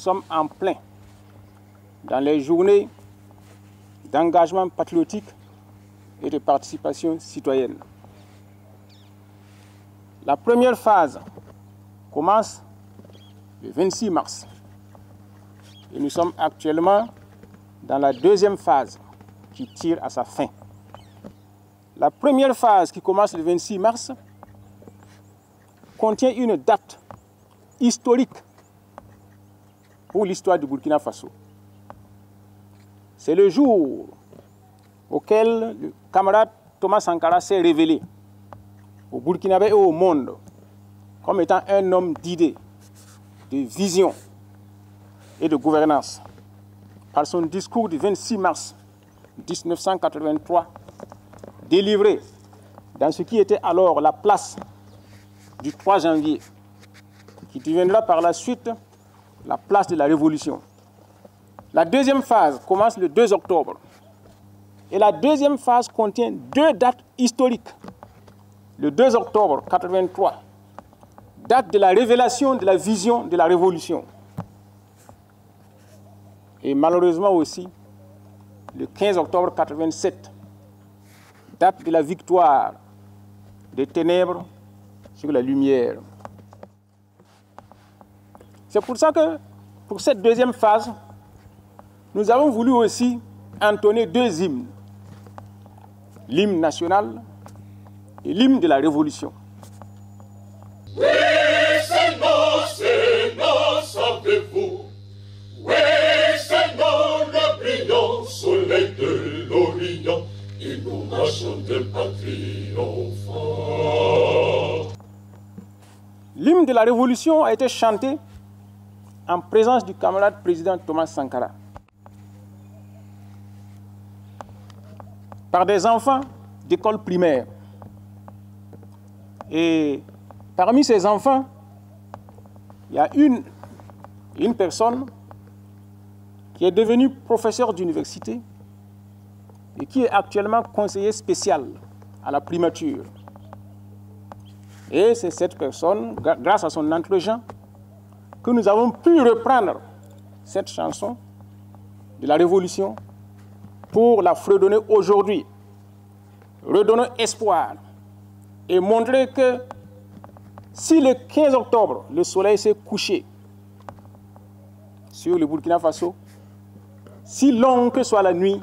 sommes en plein dans les journées d'engagement patriotique et de participation citoyenne. La première phase commence le 26 mars et nous sommes actuellement dans la deuxième phase qui tire à sa fin. La première phase qui commence le 26 mars contient une date historique pour l'histoire du Burkina Faso. C'est le jour auquel le camarade Thomas Sankara s'est révélé au Burkinabé et au monde comme étant un homme d'idées, de vision et de gouvernance. Par son discours du 26 mars 1983, délivré dans ce qui était alors la place du 3 janvier, qui deviendra par la suite la place de la Révolution. La deuxième phase commence le 2 octobre. Et la deuxième phase contient deux dates historiques. Le 2 octobre 1983, date de la révélation de la vision de la Révolution. Et malheureusement aussi, le 15 octobre 1987, date de la victoire des ténèbres sur la lumière. C'est pour ça que, pour cette deuxième phase, nous avons voulu aussi entonner deux hymnes. L'hymne national et l'hymne de la Révolution. Oui, c'est nos, sortez-vous. Oui, c'est nous, le brillant soleil de l'Orient, et nous marchons de patrie triomphant. L'hymne de la Révolution a été chanté en présence du camarade président Thomas Sankara par des enfants d'école primaire. Et parmi ces enfants, il y a une personne qui est devenue professeur d'université et qui est actuellement conseiller spécial à la primature. Et c'est cette personne, grâce à son entregent, que nous avons pu reprendre cette chanson de la Révolution pour la fredonner aujourd'hui, redonner espoir et montrer que si le 15 octobre, le soleil s'est couché sur le Burkina Faso, si longue que soit la nuit,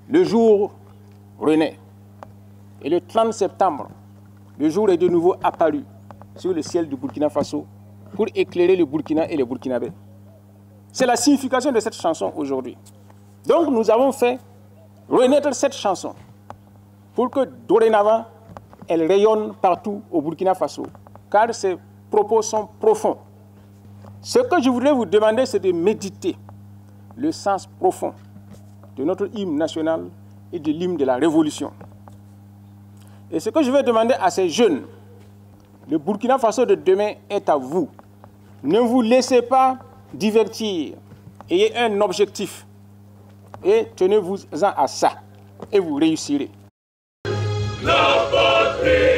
le jour renaît. Et le 30 septembre, le jour est de nouveau apparu sur le ciel du Burkina Faso pour éclairer le Burkina et les Burkinabés. C'est la signification de cette chanson aujourd'hui. Donc nous avons fait renaître cette chanson pour que dorénavant, elle rayonne partout au Burkina Faso, car ses propos sont profonds. Ce que je voudrais vous demander, c'est de méditer le sens profond de notre hymne national et de l'hymne de la Révolution. Et ce que je vais demander à ces jeunes, le Burkina Faso de demain est à vous. Ne vous laissez pas divertir. Ayez un objectif et tenez-vous-en à ça et vous réussirez. La patrie